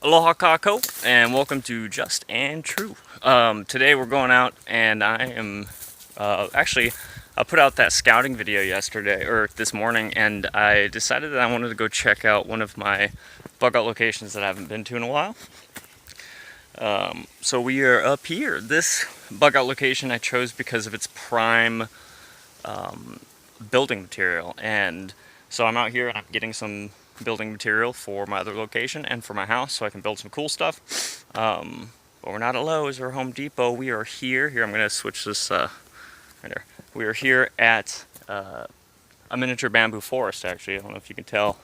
Aloha Kako, and welcome to Just and True. Today we're going out, and I am I put out that scouting video yesterday or this morning, and I decided that I wanted to go check out one of my bug out locations that I haven't been to in a while. So we are up here. This bug out location I chose because of its prime building material, and so I'm out here and I'm getting some building material for my other location and for my house so I can build some cool stuff. But we're not at Lowe's or Home Depot. We are here. I'm going to switch this right there. We are here at a miniature bamboo forest, actually. I don't know if you can tell.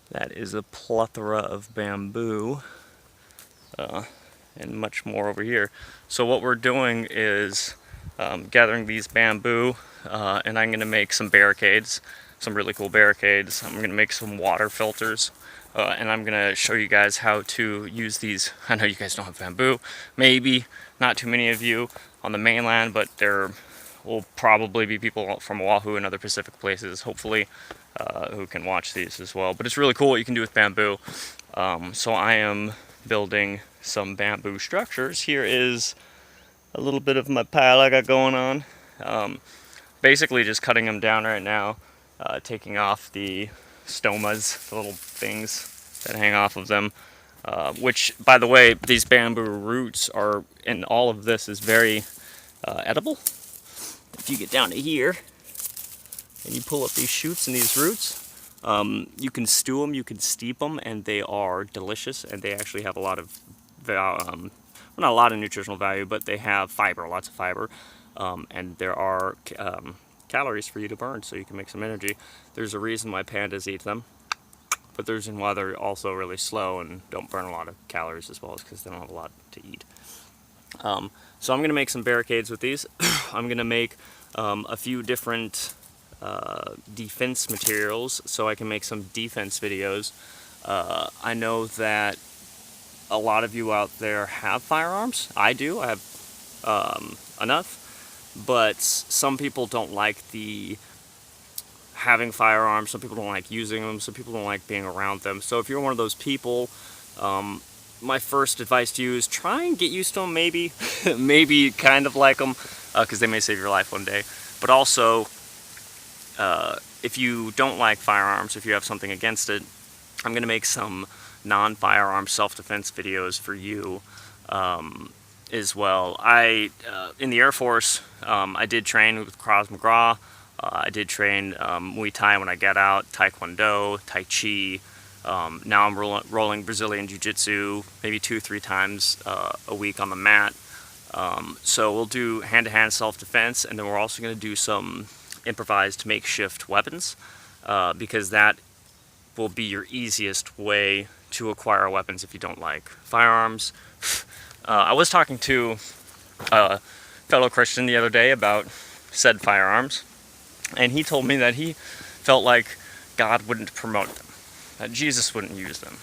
That is a plethora of bamboo and much more over here. So what we're doing is gathering these bamboo and I'm going to make some barricades. Some really cool barricades. I'm going to make some water filters, and I'm going to show you guys how to use these. I know you guys don't have bamboo, maybe not too many of you on the mainland, but there will probably be people from Oahu and other Pacific places, hopefully, who can watch these as well. But it's really cool what you can do with bamboo. So I am building some bamboo structures. Here is a little bit of my pile I got going on. Basically just cutting them down right now. Taking off the stomas, the little things that hang off of them, which, by the way, these bamboo roots are, and all of this is very edible. If you get down to here and you pull up these shoots and these roots, you can stew them, you can steep them, and they are delicious, and they actually have a lot of, well, not a lot of nutritional value, but they have fiber, lots of fiber, and there are calories for you to burn, so you can make some energy. There's a reason why pandas eat them, but there's a reason why they're also really slow and don't burn a lot of calories as well, as because they don't have a lot to eat. So I'm going to make some barricades with these. I'm going to make a few different defense materials so I can make some defense videos. I know that a lot of you out there have firearms. I do. I have enough. But some people don't like the having firearms, some people don't like using them, some people don't like being around them. So if you're one of those people, my first advice to you is try and get used to them, maybe. Maybe kind of like them, because they may save your life one day. But also, if you don't like firearms, if you have something against it, I'm going to make some non-firearm self-defense videos for you. As well. In the Air Force, I did train with Krav Maga. I did train Muay Thai when I got out, Taekwondo, Tai Chi. Now I'm rolling Brazilian Jiu-Jitsu maybe 2-3 times a week on the mat. So we'll do hand-to-hand self-defense, and then we're also going to do some improvised makeshift weapons, because that will be your easiest way to acquire weapons if you don't like firearms. I was talking to a fellow Christian the other day about said firearms, and he told me that he felt like God wouldn't promote them, that Jesus wouldn't use them.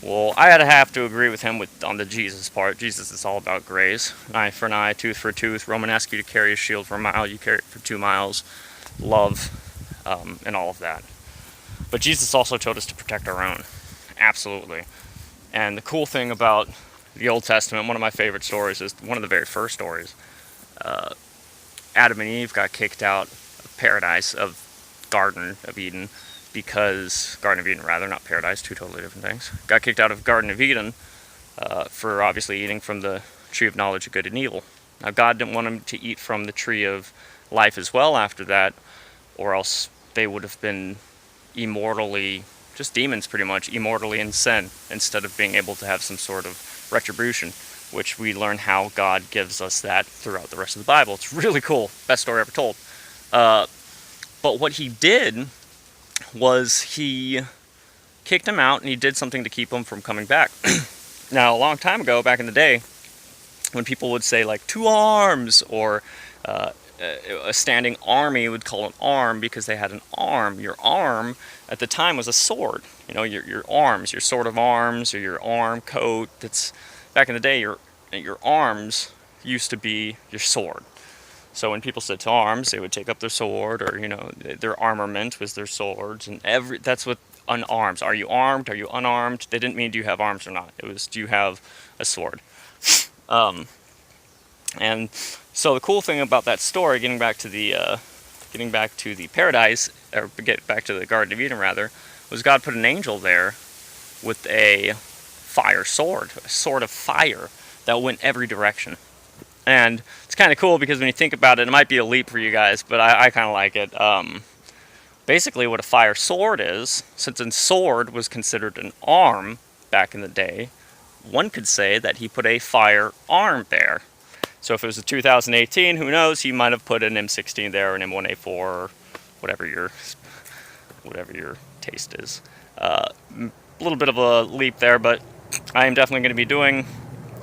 Well, I had to have to agree with him on the Jesus part. Jesus is all about grace. An eye for an eye, tooth for a tooth. Roman asks you to carry a shield for a mile, you carry it for 2 miles. Love, and all of that. But Jesus also told us to protect our own. Absolutely. And the cool thing about the Old Testament, one of my favorite stories, is one of the very first stories. Adam and Eve got kicked out of paradise, of Garden of Eden, not paradise, two totally different things. Got kicked out of Garden of Eden for obviously eating from the tree of knowledge of good and evil. Now God didn't want them to eat from the tree of life as well after that, or else they would have been immortally, just demons pretty much, immortally in sin, instead of being able to have some sort of retribution, which we learn how God gives us that throughout the rest of the Bible. It's really cool. Best story ever told. But what he did was he kicked him out, and he did something to keep him from coming back. Now, a long time ago, back in the day, when people would say, like, 2 arms, or a standing army would call an arm because they had an arm. Your arm at the time was a sword. You know, your arms, your sword of arms, or your arm coat. That's back in the day. Your arms used to be your sword. So when people said to arms, they would take up their sword, or their armament was their swords, and that's what unarmed. Are you armed? Are you unarmed? They didn't mean do you have arms or not. It was do you have a sword. And so the cool thing about that story, getting back to the paradise, or get back to the Garden of Eden rather, was God put an angel there with a fire sword, a sword of fire that went every direction. And it's kind of cool because when you think about it, it might be a leap for you guys, but I kind of like it. Basically, what a fire sword is, since a sword was considered an arm back in the day, one could say that he put a firearm there. So if it was a 2018, who knows, he might have put an M16 there, an M1A4, or whatever your taste is. A little bit of a leap there, but I am definitely going to be doing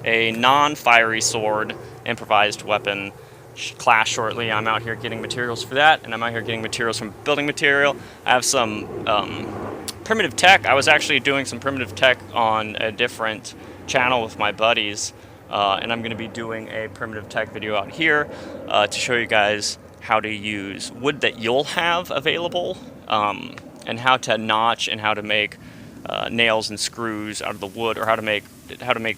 a non-fiery sword improvised weapon class shortly. I'm out here getting materials for that, and I'm out here getting materials from building material. I have some primitive tech. I was actually doing some primitive tech on a different channel with my buddies, and I'm going to be doing a primitive tech video out here to show you guys how to use wood that you'll have available, and how to notch and how to make nails and screws out of the wood, or how to make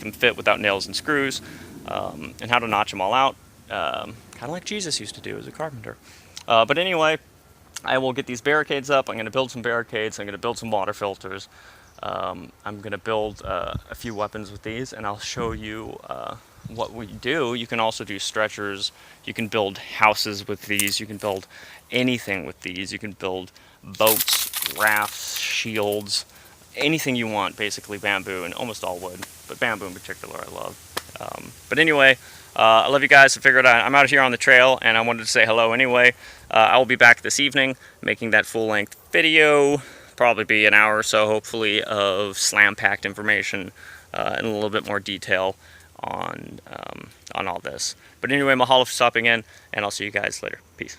them fit without nails and screws, and how to notch them all out, kind of like Jesus used to do as a carpenter. But anyway, I will get these barricades up. I'm going to build some barricades. I'm going to build some water filters. I'm going to build a few weapons with these, and I'll show you what we do. You can also do stretchers. You can build houses with these. You can build anything with these. You can build boats, rafts, shields, anything you want, basically bamboo, and almost all wood, but bamboo in particular I love. But anyway, I love you guys. I figured I'm out here on the trail, and I wanted to say hello anyway. I will be back this evening making that full-length video, probably be an hour or so, hopefully, of slam-packed information and a little bit more detail on all this. But anyway, mahalo for stopping in, and I'll see you guys later. Peace.